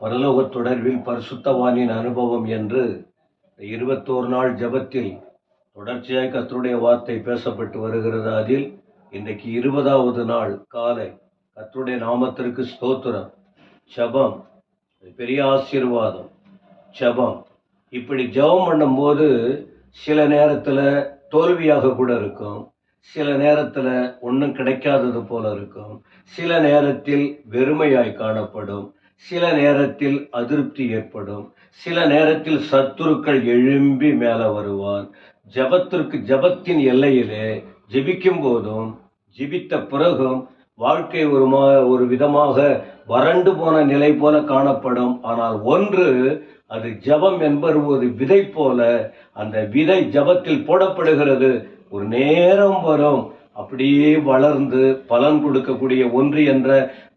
பரலோகத் தொடர்பில் பரிசுத்தவானின் அனுபவம் என்று 21 நாள் ஜெபத்தில் தொடர்ச்சியாய் கர்த்தருடைய வார்த்தை பேசப்பட்டு வருகிறது. அதில் இன்றைக்கு 20வது நாள் காலை. கர்த்தருடைய நாமத்திற்கு ஸ்தோத்திரம். ஜெபம் பெரிய ஆசீர்வாதம். ஜெபம் இப்படி ஜெபம் பண்ணும்போது சில நேரத்தில் தோல்வியாக கூட இருக்கும், சில நேரத்தில் ஒன்றும் கிடைக்காதது போல இருக்கும், சில நேரத்தில் வெறுமையாய் காணப்படும், சில நேரத்தில் அதிருப்தி ஏற்படும், சில நேரத்தில் சத்துருக்கள் எழும்பி மேலே வருவான். ஜபத்தின் எல்லையிலே ஜெபிக்கும் போதும் ஜெபித்த பிறகும் வாழ்க்கை ஒரு விதமாக வறண்டு போன நிலை போல காணப்படும். ஆனால் ஒன்று, அது ஜபம் என்பது ஒரு விதை போல, அந்த விதை ஜபத்தில் போடப்படுகிறது. ஒரு நேரம் வரும், அப்படியே வளர்ந்து பலன் கொடுக்கக்கூடிய ஒன்று என்ற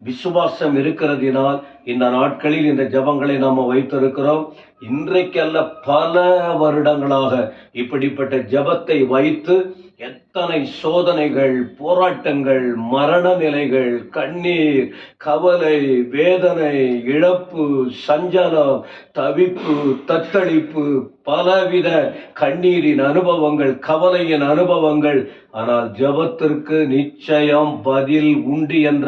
விசுவாசம் இருக்கிறதினால் இந்த நாட்களில் இந்த ஜபங்களை நாம் வைத்திருக்கிறோம். இன்றைக்கல்ல பல வருடங்களாக இப்படிப்பட்ட ஜபத்தை வைத்து எத்தனை சோதனைகள், போராட்டங்கள், மரண நிலைகள், கண்ணீர், கவலை, வேதனை, இழப்பு, சஞ்சலம், தவிப்பு, தத்தளிப்பு, பலவித கண்ணீரின் அனுபவங்கள், கவலையின் அனுபவங்கள். ஆனால் ஜபத்திற்கு நிச்சயம் பதில் உண்டு என்ற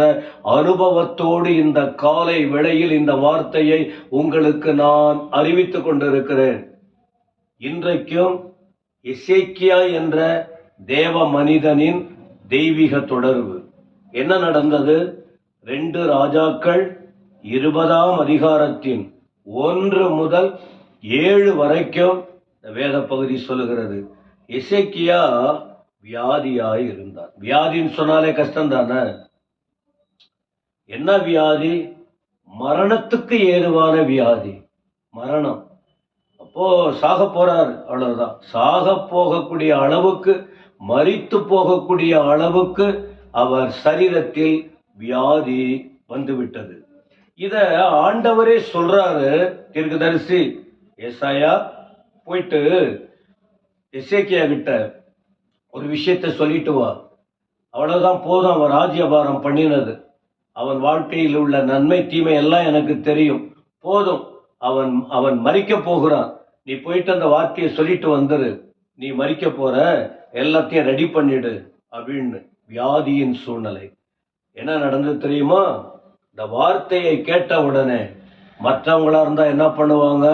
அனுபவத்தோடு இந்த காலை வேளையில் இந்த வார்த்தையை உங்களுக்கு நான் அறிவித்துக் கொண்டிருக்கிறேன். இன்றைக்கும் எசேக்கியா என்ற தேவ மனிதனின் தெய்வீக தொடர்பு என்ன நடந்தது? 2 ராஜாக்கள் 20ஆம் அதிகாரத்தின் 1 முதல் 7 வரைக்கும் வேத பகுதி சொல்லுகிறது. எசேக்கியா வியாதியாய் இருந்தார். வியாதின்னு சொன்னாலே கஷ்டம் தானே. என்ன வியாதி? மரணத்துக்கு ஏதுவான வியாதி, மரணம். அப்போ சாக போறார், அவ்வளவுதான். சாக போகக்கூடிய அளவுக்கு, மரித்து போகக்கூடிய அளவுக்கு அவர் சரீரத்தில் வியாதி வந்துவிட்டது. இத ஆண்டவரே சொல்றாரு. தீர்க்கதரிசி ஏசாயா போயிட்டு எசேக்கியா கிட்ட ஒரு விஷயத்தை சொல்லிட்டு வா, அவ்வளவுதான் போதும். அவன் ராஜ்யபாரம் பண்ணினது, அவன் வாழ்க்கையில் உள்ள நன்மை தீமை எல்லாம் எனக்கு தெரியும், போதும். அவன் மரிக்க போகிறான், நீ போயிட்டு அந்த வார்த்தையை சொல்லிட்டு வந்துரு, நீ மரிக்க போற, எல்லாத்தையும் ரெடி பண்ணிடு அப்படின்னு. வியாதியின் சூழ்நிலை. என்ன நடந்தது தெரியுமா? இந்த வார்த்தையை கேட்ட உடனே மற்றவங்களா இருந்தா என்ன பண்ணுவாங்க?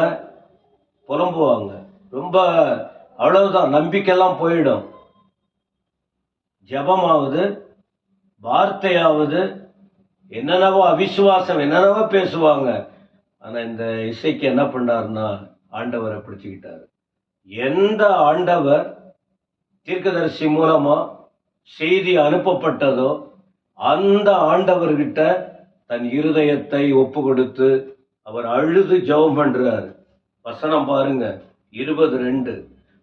புலம்புவாங்க. ரொம்ப அவ்வளவுதான், நம்பிக்கையெல்லாம் போயிடும். ஜபமாவது வார்த்தையாவது என்னென்னவோ அவிசுவாசம் என்னென்னவோ பேசுவாங்க. ஆனா இந்த இசைக்கு என்ன பண்ணாருன்னா ஆண்டவரை பிடிச்சுக்கிட்டாரு. எந்த ஆண்டவர் தீர்க்கதரிசி மூலமா செய்தி அனுப்பப்பட்டதோ அந்த ஆண்டவர்கிட்ட தன் இருதயத்தை ஒப்பு கொடுத்து அவர் அழுது ஜெபம் பண்றாரு. வசனம் பாருங்க, 22.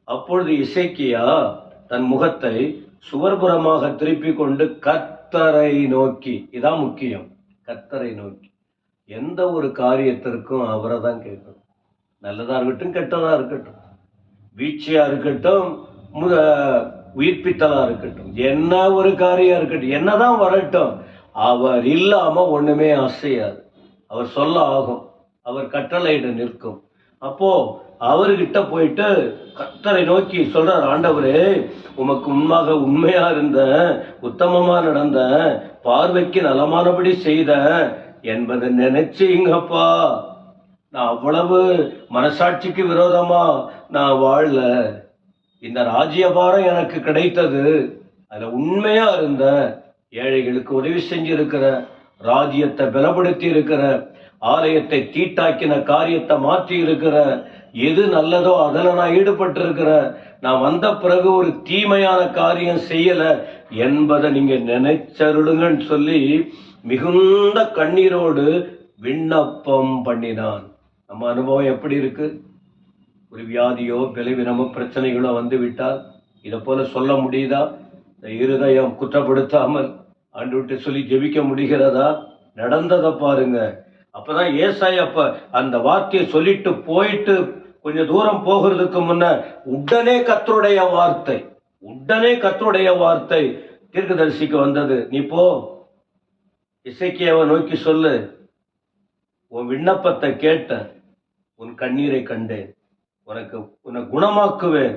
அப்பொழுது இசைக்கியா தன் முகத்தை சுவர்புறமாக திருப்பி கொண்டு கர்த்தரை நோக்கி, இதான் முக்கியம், கர்த்தரை நோக்கி. எந்த ஒரு காரியத்திற்கும் அவரை தான் கேட்கணும். நல்லதா இருக்கட்டும், கெட்டதா இருக்கட்டும், வீழ்ச்சியா இருக்கட்டும், உயிர்ப்பித்தலா இருக்கட்டும், என்ன ஒரு காரியம் இருக்கட்டும், என்னதான் வரட்டும், அவர் இல்லாம ஒண்ணுமே அசையாது. அவர் சொல்ல ஆகும், அவர் கட்டளையிட நிற்கும். அப்போ அவர்கிட்ட போயிட்டு கர்த்தரை நோக்கி சொல்றார், ஆண்டவரே, உமக்கு முன்பாக உண்மையா இருந்த, உத்தமமா நடந்த, பார்வைக்கு நலமானபடி செய்த என்பதை நினைச்சீங்கப்பா. நான் அவ்வளவு மனசாட்சிக்கு விரோதமா நான் வாழல. இந்த ராஜ்யபாரம் எனக்கு கிடைத்தது, அதுல உண்மையா இருந்த, ஏழைகளுக்கு உதவி செஞ்சிருக்கிற, ராஜ்யத்தை பலப்படுத்தி இருக்கிற, ஆலயத்தை தீட்டாக்கின காரியத்தை மாற்றி இருக்கிற, எது நல்லதோ அதில் நான் ஈடுபட்டு இருக்கிற, நான் வந்த பிறகு ஒரு தீமையான காரியம் செய்யல என்பதை நீங்க நினைச்சருளுங்கன்னு சொல்லி மிகுந்த கண்ணீரோடு விண்ணப்பம் பண்ணினான். நம்ம அனுபவம் எப்படி இருக்கு? ஒரு வியாதியோ பலவீனமோ பிரச்சனைகளோ வந்து விட்டால் இதை போல சொல்ல முடியுதா? இந்த இருதயம் குற்றப்படுத்தாமல் ஆண்டவர்கிட்ட சொல்லி ஜெபிக்க முடிகிறதா? நடந்ததை பாருங்க. அப்பதான் ஏசாயா அந்த வார்த்தையை சொல்லிட்டு போயிட்டு கொஞ்சம் தூரம் போகிறதுக்கு முன்ன உடனே கர்த்தருடைய வார்த்தை தீர்க்கதரிசிக்கு வந்தது. நீ போ, எசேக்கியாவை நோக்கி சொல்லு, உன் விண்ணப்பத்தை கேட்டேன், உன் கண்ணீரை கண்டேன், உன்னை குணமாக்குவேன்.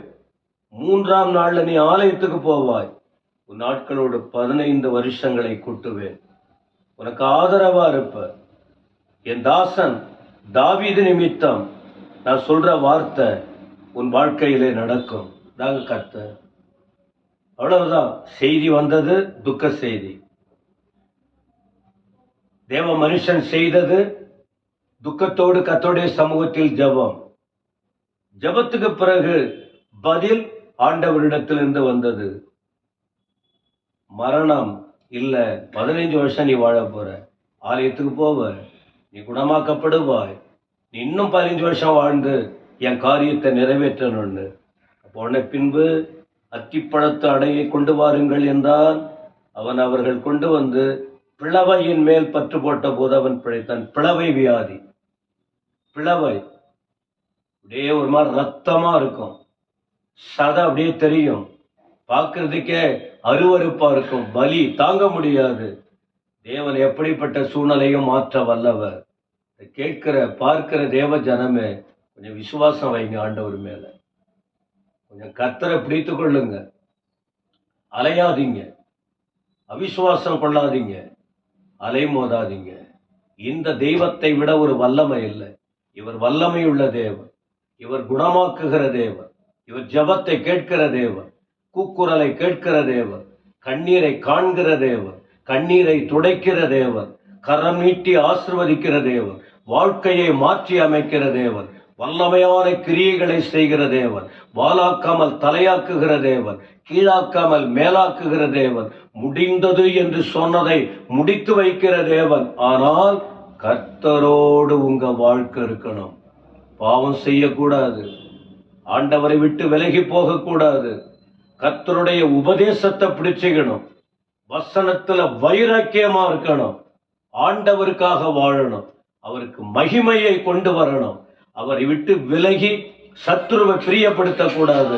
3ஆம் நாள்ல நீ ஆலயத்துக்கு போவாய், உன் நாட்களோடு 15 வருஷங்களை கூட்டுவேன், உனக்கு ஆதரவா இருப்ப. என் தாசன் தாவீது நிமித்தம் நான் சொல்ற வார்த்தை உன் வாழ்க்கையிலே நடக்கும். தாங்க கர்த்தர். அவ்வளவுதான். செய்தி வந்தது துக்க செய்தி. தேவ மனுஷன் செய்தது துக்கத்தோடு கர்த்தருடைய சமூகத்தில் ஜெபம். ஜெபத்துக்கு பிறகு பதில் ஆண்டவரிடத்திலிருந்து வந்தது. மரணம் இல்ல, 15 வருஷம் நீ வாழ போற, ஆலயத்துக்கு போவ, நீ குணமாக்கப்படுவாய், நீ இன்னும் 15 வருஷம் வாழ்ந்து என் காரியத்தை நிறைவேற்றணும்னு. போன பின்பு அத்திப்பழத்து அடையை கொண்டு வாருங்கள் என்றால் அவன் அவர்கள் கொண்டு வந்து பிளவையின் மேல் பற்று போட்ட போது அவன் பிழைத்தான். பிளவை வியாதி, பிளவை அப்படியே ஒரு மாதிரி ரத்தமா இருக்கும், சதை அப்படியே தெரியும், பார்க்கறதுக்கே அருவருப்பா இருக்கும், வலி தாங்க முடியாது. தேவன் எப்படிப்பட்ட சூழ்நிலையும் மாற்ற வல்லவர். கேட்கிற பார்க்கிற தேவ ஜனமே கொஞ்சம் விசுவாசம் வைங்க ஆண்டவர் மேல, கொஞ்சம் கர்த்தரை பிடித்து கொள்ளுங்க, அலையாதீங்க, அவிசுவாசம் கொள்ளாதீங்க, அலைமோதாதீங்க. இந்த தெய்வத்தை விட ஒரு வல்லமை இல்லை. இவர் வல்லமை உள்ள தேவன், இவர் குணமாக்குகிற தேவன், இவர் ஜெபத்தை கேட்கிற தேவன், கூக்குரலை கேட்கிற தேவன், கண்ணீரை காண்கிற தேவன், கண்ணீரை துடைக்கிற தேவன், கரம் நீட்டி ஆசிர்வதிக்கிற தேவன், வாழ்க்கையை மாற்றி அமைக்கிற தேவன், வல்லமையான கிரியைகளை செய்கிற தேவன், வாலாக்காமல் தலையாக்குகிற தேவன், கீழாக்காமல் மேலாக்குகிற தேவன், முடிந்தது என்று சொன்னதை முடித்து வைக்கிற தேவன். ஆனால் கர்த்தரோடு உங்க வாழ்க்கை இருக்கணும். பாவம் செய்யக்கூடாது, ஆண்டவரை விட்டு விலகி போகக்கூடாது, கர்த்தருடைய உபதேசத்தை பிடிச்சுக்கணும், வசனத்துல வைராக்கியமா இருக்கணும், ஆண்டவருக்காக வாழணும், அவருக்கு மகிமையை கொண்டு வரணும், அவரை விட்டு விலகி சத்துருவை பிரியப்படுத்தக்கூடாது.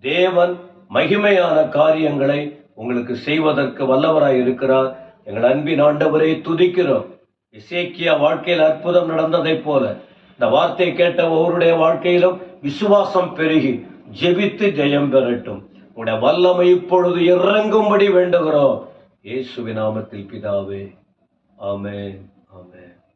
தேவன் மகிமையான காரியங்களை உங்களுக்கு செய்வதற்கு வல்லவராய் இருக்கிறார். எங்கள் அன்பின் ஆண்டவரை துதிக்கிறோம். எசேக்கியா வாழ்க்கையில் அற்புதம் நடந்ததை போல இந்த வார்த்தை கேட்ட ஒவ்வொருடைய வாழ்க்கையிலும் விசுவாசம் பெருகி ஜெபித்து ஜெயம் பெறட்டும். உடைய வல்லமை இப்பொழுது இறங்கும்படி வேண்டுகிறோம். இயேசுவின் நாமத்தில் பிதாவே, ஆமென், ஆமென்.